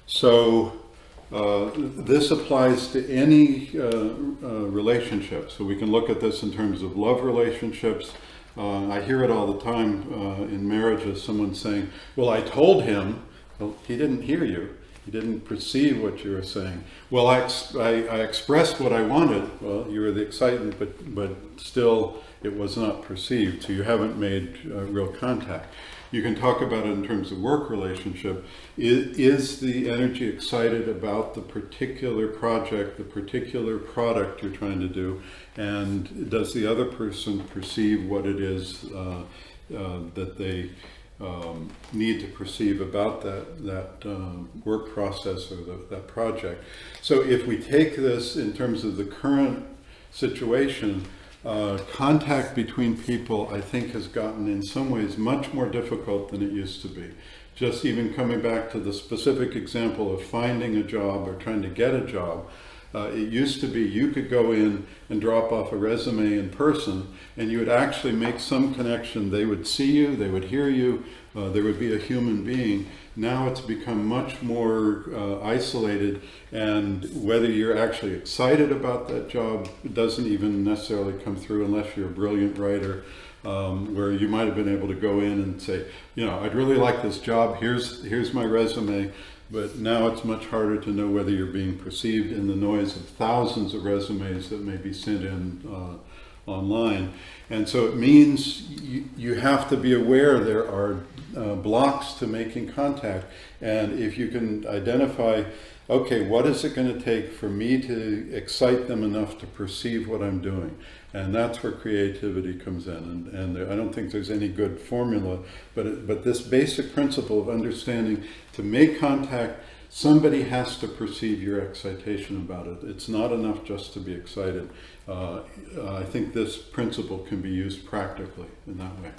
So this applies to any relationship. So we can look at this in terms of love relationships. I hear it all the time in marriages, someone saying, well, I told him. Well, he didn't hear you. He didn't perceive what you were saying. Well, I expressed what I wanted. Well, you were the excitement, but still it was not perceived. So you haven't made real contact. You can talk about it in terms of work relationship. Is the energy excited about the particular project, the particular product you're trying to do? And does the other person perceive what it is that they need to perceive about that work process or that project? So if we take this in terms of the current situation, contact between people, I think, has gotten in some ways much more difficult than it used to be. Just even coming back to the specific example of finding a job or trying to get a job, it used to be you could go in and drop off a resume in person and you would actually make some connection. They would see you, they would hear you, there would be a human being. Now it's become much more isolated, and whether you're actually excited about that job, it doesn't even necessarily come through unless you're a brilliant writer, where you might have been able to go in and say, you know, I'd really like this job, here's my resume. But now it's much harder to know whether you're being perceived in the noise of thousands of resumes that may be sent in online. And so it means you have to be aware there are blocks to making contact. And if you can identify, okay, what is it going to take for me to excite them enough to perceive what I'm doing? And that's where creativity comes in. And I don't think there's any good formula, but this basic principle of understanding to make contact, somebody has to perceive your excitation about it. It's not enough just to be excited. I think this principle can be used practically in that way.